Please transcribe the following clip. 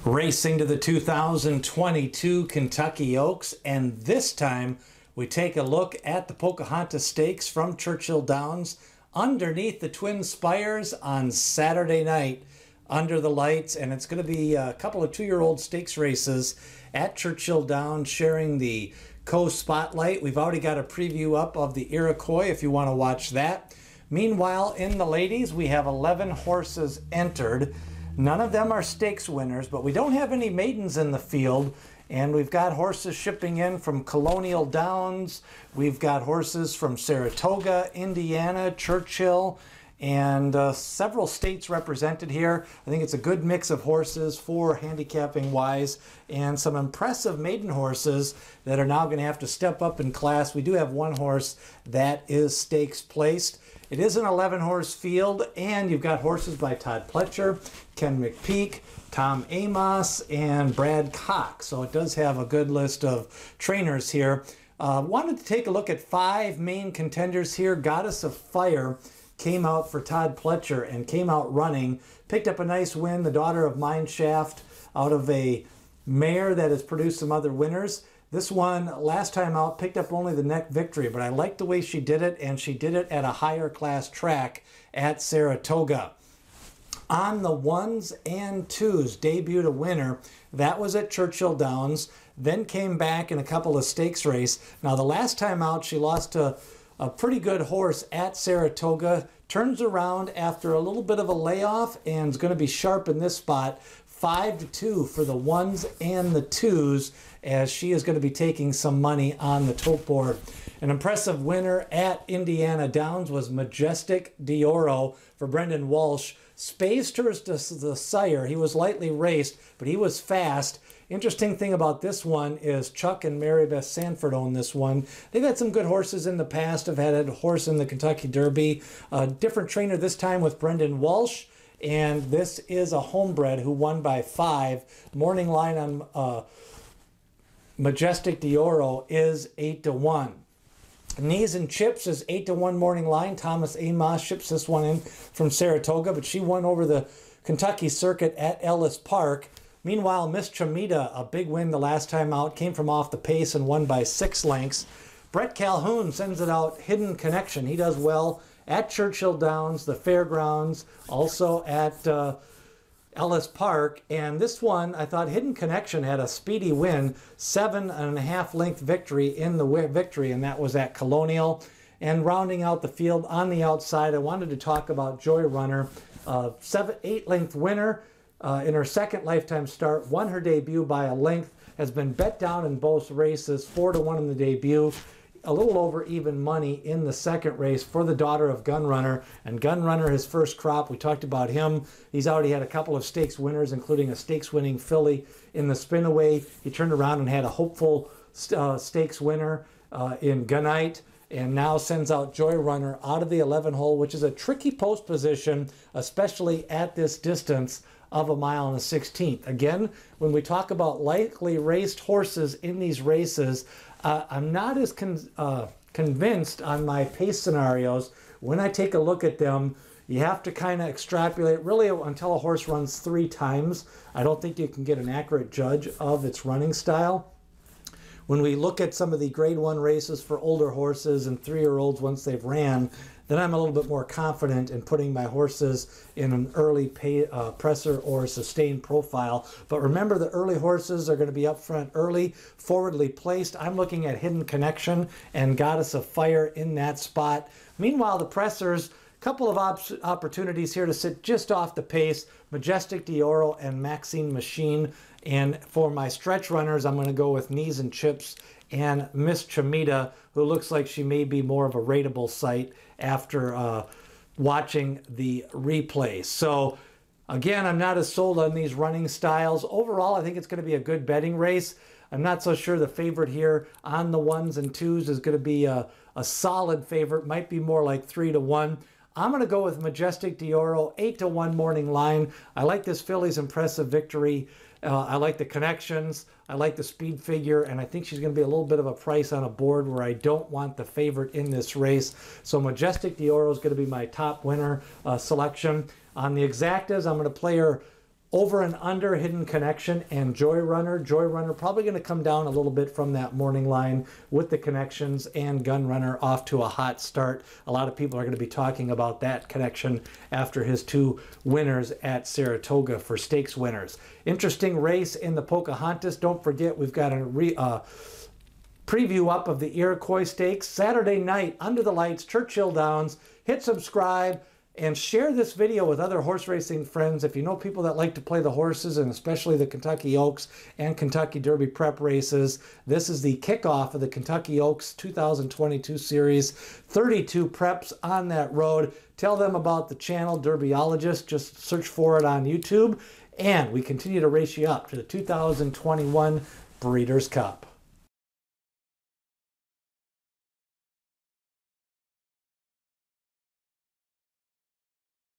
Racing to the 2022 Kentucky Oaks, and this time we take a look at the Pocahontas Stakes from Churchill Downs underneath the Twin Spires on Saturday night under the lights. And it's going to be a couple of two-year-old stakes races at Churchill Downs sharing the co-spotlight. We've already got a preview up of the Iroquois if you want to watch that. Meanwhile, in the ladies, we have 11 horses entered. None of them are stakes winners, but we don't have any maidens in the field. And we've got horses shipping in from Colonial Downs. We've got horses from Saratoga, Indiana, Churchill, and several states represented here. I think it's a good mix of horses for handicapping wise, and some impressive maiden horses that are now going to have to step up in class. We do have one horse that is stakes placed. It is an 11-horse field, and you've got horses by Todd Pletcher, Ken McPeak, Tom Amos, and Brad Cox. So it does have a good list of trainers here. Wanted to take a look at 5 main contenders here. Goddess of Fire came out for Todd Pletcher and came out running. Picked up a nice win, the daughter of Mineshaft, out of a mare that has produced some other winners. This one, last time out, picked up only the neck victory, but I liked the way she did it, and she did it at a higher class track at Saratoga. On the 1s and 2s, debuted a winner. That was at Churchill Downs, then came back in a couple of stakes race. Now, the last time out, she lost to a pretty good horse at Saratoga, turns around after a little bit of a layoff, and is going to be sharp in this spot. 5-2 for the 1s and the 2s, as she is going to be taking some money on the tote board. An impressive winner at Indiana Downs was Majestic Dioro for Brendan Walsh. Spaced her to the sire. He was lightly raced, but he was fast. Interesting thing about this one is Chuck and Mary Beth Sanford own this one. They've had some good horses in the past. Have had a horse in the Kentucky Derby. A different trainer this time with Brendan Walsh. And this is a homebred who won by 5. Morning line on Majestic Dioro is 8-1. Knees and Chips is 8-1 morning line. Thomas Amos ships this one in from Saratoga, but she won over the Kentucky circuit at Ellis Park. Meanwhile, Miss Chamita, a big win the last time out, came from off the pace and won by 6 lengths. Brett Calhoun sends it out, Hidden Connection. He does well at Churchill Downs, the fairgrounds, also at Ellis Park. And this one, I thought Hidden Connection had a speedy win, 7.5 length victory in the victory, and that was at Colonial. And rounding out the field on the outside, I wanted to talk about Joyrunner, 8 length winner in her second lifetime start, won her debut by a length, has been bet down in both races, 4-1 in the debut. A little over even money in the second race for the daughter of Gunrunner. And Gunrunner, his first crop, we talked about him. He's already had a couple of stakes winners, including a stakes winning filly in the Spinaway. He turned around and had a hopeful stakes winner in Gunite, and now sends out Joyrunner out of the 11 hole, which is a tricky post position, especially at this distance of 1 1/16. Again, when we talk about likely raced horses in these races, I'm not as convinced on my pace scenarios. When I take a look at them, you have to kind of extrapolate really until a horse runs 3 times. I don't think you can get an accurate judge of its running style. When we look at some of the grade 1 races for older horses and 3-year-olds once they've ran, then I'm a little bit more confident in putting my horses in an early presser or sustained profile. But remember, the early horses are going to be up front early, forwardly placed. I'm looking at Hidden Connection and Goddess of Fire in that spot. Meanwhile, the pressers, couple of opportunities here to sit just off the pace, Majestic Dioro and Maxine Machine. And for my stretch runners, I'm going to go with Knees and Chips and Miss Chamita, who looks like she may be more of a rateable site after watching the replay. So again, I'm not as sold on these running styles. Overall, I think it's going to be a good betting race. I'm not so sure the favorite here on the 1s and 2s is going to be a solid favorite. Might be more like 3-1. I'm going to go with Majestic Dioro, 8-1 morning line. I like this filly's impressive victory. I like the connections. I like the speed figure, and I think she's going to be a little bit of a price on a board where I don't want the favorite in this race. So Majestic Dioro is going to be my top winner selection. On the exactas, I'm going to play her Over and under Hidden Connection and Joyrunner. Joyrunner probably going to come down a little bit from that morning line with the connections, and Gunrunner off to a hot start. A lot of people are going to be talking about that connection after his 2 winners at Saratoga for stakes winners. Interesting race in the Pocahontas. Don't forget, we've got a preview up of the Iroquois Stakes Saturday night under the lights, Churchill Downs. Hit subscribe and share this video with other horse racing friends. If you know people that like to play the horses, and especially the Kentucky Oaks and Kentucky Derby prep races, this is the kickoff of the Kentucky Oaks 2022 series. 32 preps on that road. Tell them about the channel, Derbyologist. Just search for it on YouTube. And we continue to race you up to the 2021 Breeders' Cup.